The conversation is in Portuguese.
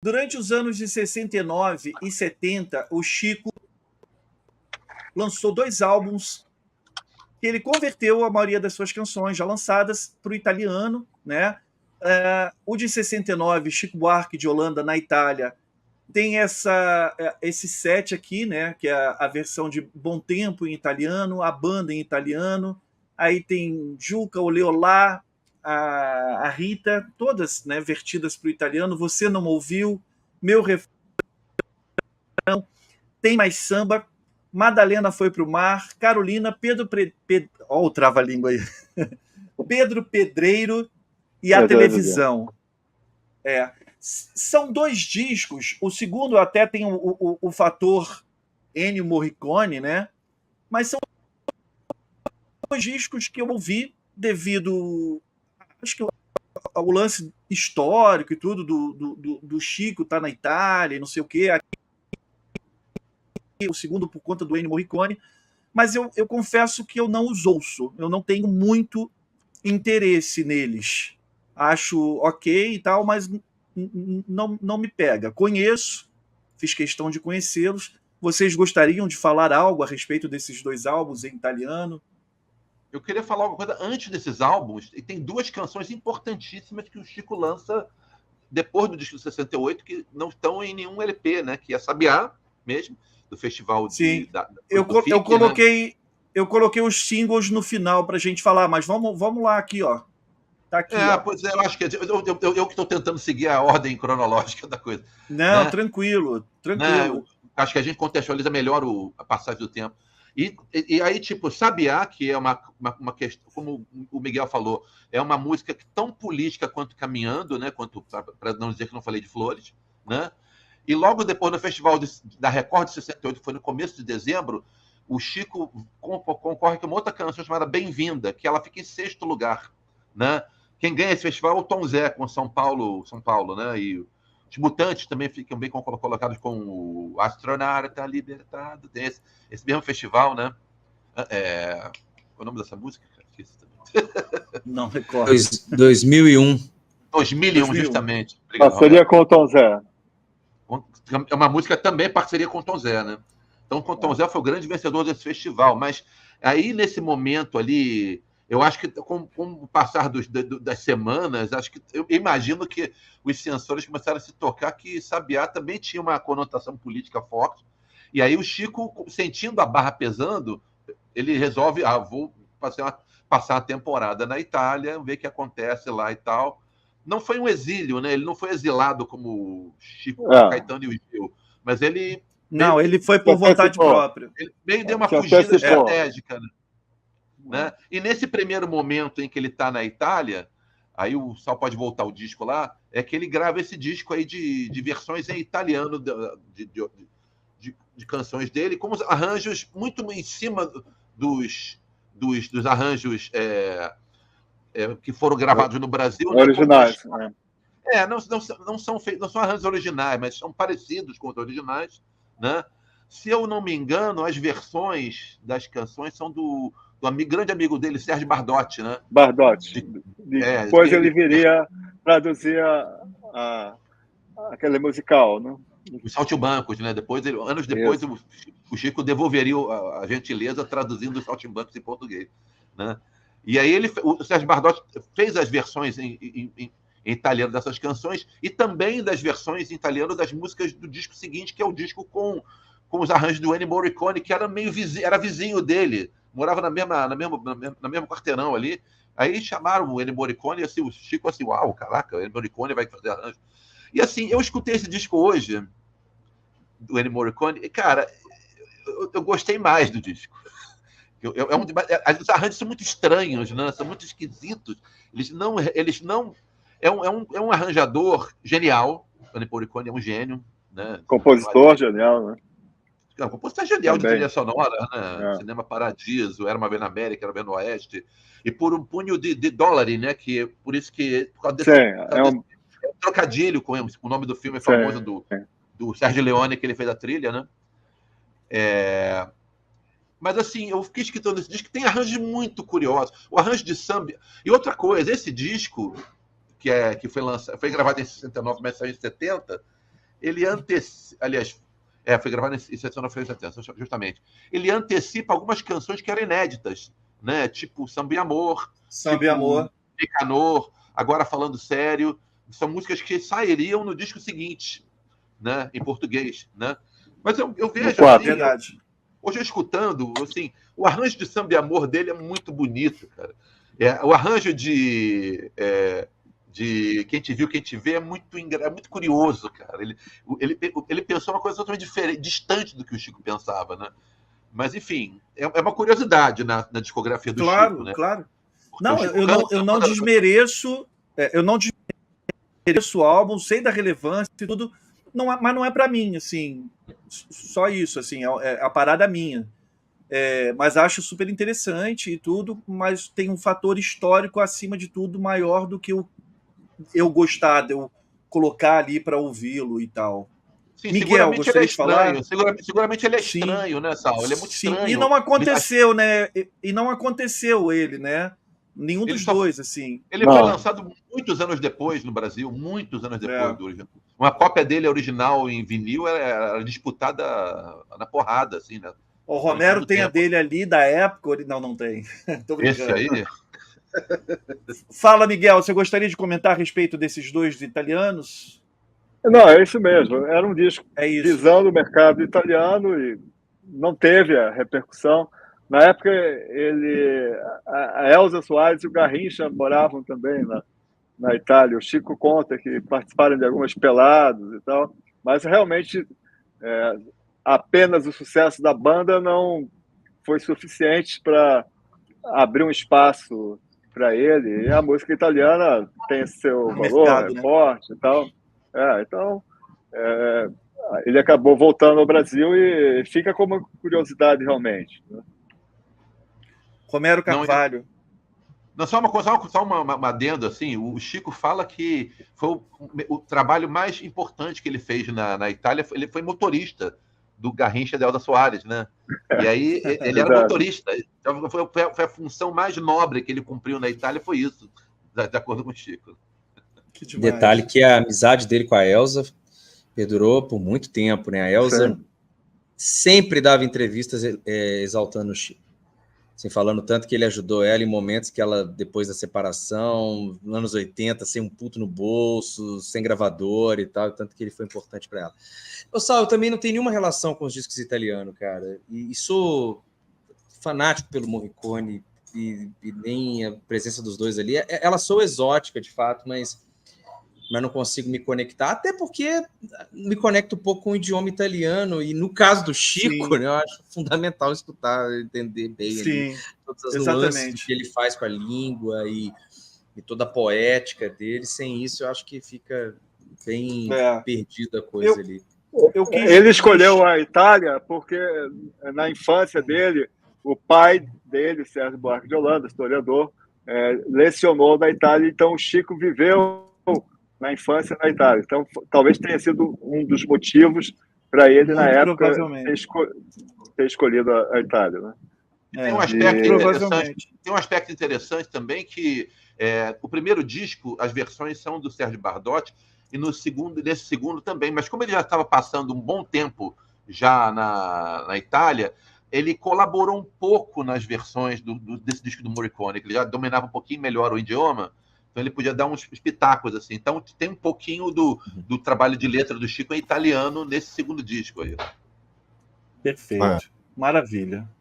Durante os anos de 69 e 70, o Chico lançou 2 álbuns que ele converteu a maioria das suas canções já lançadas para o italiano, né? O de 69, Chico Buarque de Holanda, na Itália, tem esse set aqui, né? Que é a versão de Bom Tempo em italiano, a banda em italiano, aí tem Juca, o Leolá, a Rita, todas, né, vertidas para o italiano. Você Não Ouviu, Meu Refrão, Tem Mais Samba, Madalena Foi Pro Mar, Carolina, ó, o trava-língua aí. Pedro Pedreiro e A Televisão. São 2 discos. O segundo até tem o fator Ennio Morricone, né? Mas são 2 discos que eu ouvi devido, acho que ao lance histórico e tudo do Chico tá na Itália e não sei o quê. Aqui, o segundo por conta do Ennio Morricone. Mas eu confesso que eu não os ouço. Eu não tenho muito interesse neles. Acho ok e tal, mas não me pega. Conheço, fiz questão de conhecê-los. Vocês gostariam de falar algo a respeito desses 2 álbuns em italiano? Eu queria falar uma coisa antes desses álbuns, e tem 2 canções importantíssimas que o Chico lança depois do disco de 68, que não estão em nenhum LP, né? Que é Sabiá, mesmo, do festival Sim. Eu coloquei os singles no final para a gente falar, mas vamos lá aqui, ó. Tá aqui, ó. Pois é, eu acho que eu que estou tentando seguir a ordem cronológica da coisa. Não, né? Tranquilo. Né? Acho que a gente contextualiza melhor a passagem do tempo. E aí, tipo, Sabiá, que é uma questão, como o Miguel falou, é uma música tão política quanto Caminhando, né? Quanto, para não dizer que não falei de Flores, né? E logo depois, no festival da Record de 68, que foi no começo de dezembro, o Chico concorre com uma outra canção chamada Bem-vinda, que ela fica em 6º lugar, né? Quem ganha esse festival é o Tom Zé, com São Paulo, né? E os Mutantes também ficam bem colocados com o Astronauta Libertado. Tem esse mesmo festival, né? Qual é o nome dessa música? Não recordo. 2001. 2001, justamente. Parceria com o Tom Zé. É uma música também parceria com o Tom Zé, né? Então, o Tom Zé foi o grande vencedor desse festival. Mas aí, nesse momento ali, eu acho que com o passar das semanas, acho que eu imagino que os censores começaram a se tocar que Sabiá também tinha uma conotação política forte. E aí o Chico, sentindo a barra pesando, ele resolve, vou passar a temporada na Itália, ver o que acontece lá e tal. Não foi um exílio, né? Ele não foi exilado como Chico, Caetano e o Gil, mas ele... Não, ele foi por vontade própria. Ele meio deu uma fugida estratégica, né? E nesse primeiro momento em que ele está na Itália, aí o Sal pode voltar o disco lá, é que ele grava esse disco aí de versões em italiano de canções dele, com os arranjos muito em cima dos arranjos que foram gravados no Brasil. Originais. Né? Não são arranjos originais, mas são parecidos com os originais, né? Se eu não me engano, as versões das canções são do grande amigo dele, Sérgio Bardotti, né? Bardotti. Depois ele viria traduzir aquele musical, né? Os Saltimbancos, né? Anos depois, o Chico devolveria a gentileza traduzindo os Saltimbancos em português, né? E aí o Sérgio Bardotti fez as versões em italiano dessas canções e também das versões em italiano das músicas do disco seguinte, que é o disco com os arranjos do Ennio Morricone, que era vizinho dele, morava na mesma quarteirão ali. Aí chamaram o Ennio Morricone e assim, o Chico assim, uau, caraca, o Ennio Morricone vai fazer arranjo. E assim, eu escutei esse disco hoje, do Ennio Morricone, e cara, eu gostei mais do disco. Os arranjos são muito estranhos, né? São muito esquisitos. Eles não é um arranjador genial. O Ennio Morricone é um gênio, né? Compositor genial, né? Compositor genial também. De trilha sonora, né? Cinema Paradiso, Era Uma Vez na América, Era Uma Vez no Oeste, e por um punho de dólares, né? Por isso que por causa desse, um trocadilho com o nome do filme famoso do Sergio Leone, que ele fez a trilha, né? Mas assim, eu fiquei escutando esse disco que tem arranjos muito curiosos. O arranjo de samba. E outra coisa, esse disco, que foi gravado em 69, mas saiu em 70, ele antecipa... Aliás, foi gravado em Sessão na Frente da Terra, justamente. Ele antecipa algumas canções que eram inéditas, né? Tipo Samba e Amor. Samba e Amor. Nicanor, Agora Falando Sério. São músicas que sairiam no disco seguinte, né? Em português, né? Mas eu vejo... Assim, verdade. Hoje, eu escutando, assim, o arranjo de Samba e Amor dele é muito bonito, cara. O arranjo de Quem Te Viu, Quem Te Vê é muito curioso, cara. Ele pensou uma coisa totalmente diferente, distante do que o Chico pensava, né? Mas, enfim, é uma curiosidade na discografia do Chico, né? Claro. Não, eu não desmereço o álbum, sei da relevância e tudo, mas não é para mim, assim, só isso, assim, é a parada minha. Mas acho super interessante e tudo, mas tem um fator histórico acima de tudo maior do que eu gostar de eu colocar ali para ouvi-lo e tal. Sim, Miguel, gostaria de falar? Seguramente ele é estranho, né, Sal? Ele é muito estranho. E não aconteceu, né? E não aconteceu ele, né? Nenhum dos dois, assim. Ele foi lançado muitos anos depois no Brasil, muitos anos depois do original. Uma cópia dele original em vinil era disputada na porrada, assim, né? O Romero tem a dele ali da época. Não tem. Tô brincando. Esse aí? Fala, Miguel, você gostaria de comentar a respeito desses dois italianos? Não, é isso mesmo. Era um disco visando o mercado italiano e não teve a repercussão. Na época, a Elza Soares e o Garrincha moravam também na Itália. O Chico conta que participaram de algumas peladas e tal, mas realmente apenas o sucesso da banda não foi suficiente para abrir um espaço para ele. E a música italiana tem seu valor, é forte e tal. Então, ele acabou voltando ao Brasil e fica como uma curiosidade realmente, né? Romero Carvalho. Não, só uma adendo, assim, o Chico fala que foi o trabalho mais importante que ele fez na Itália, ele foi motorista do Garrincha de Elza Soares, né? E aí ele era motorista. Então, foi a função mais nobre que ele cumpriu na Itália, foi isso, de acordo com o Chico. Detalhe que a amizade dele com a Elza perdurou por muito tempo, né? A Elza sempre dava entrevistas exaltando o Chico. Assim, falando tanto que ele ajudou ela em momentos que ela, depois da separação, nos anos 80, sem um puto no bolso, sem gravador e tal, tanto que ele foi importante para ela. Sal, eu também não tenho nenhuma relação com os discos italianos, cara, e sou fanático pelo Morricone e nem a presença dos dois ali. Ela sou exótica, de fato, mas não consigo me conectar, até porque me conecto um pouco com o idioma italiano, e no caso do Chico, né, eu acho fundamental escutar, entender bem ali, todas as nuances que ele faz com a língua e toda a poética dele. Sem isso, eu acho que fica bem perdida a coisa ali. Ele escolheu a Itália porque, na infância dele, o pai dele, Sérgio Buarque de Holanda, historiador, lecionou na Itália, então o Chico viveu na infância na Itália. Então, talvez tenha sido um dos motivos para ele, na época, ter escolhido a Itália, né? Tem um aspecto interessante também, que o primeiro disco, as versões são do Sérgio Bardotti, e nesse segundo também, mas como ele já estava passando um bom tempo já na Itália, ele colaborou um pouco nas versões desse disco do Morricone, que ele já dominava um pouquinho melhor o idioma, então ele podia dar uns pitacos, assim. Então tem um pouquinho do trabalho de letra do Chico em italiano nesse segundo disco aí. Perfeito. Maravilha.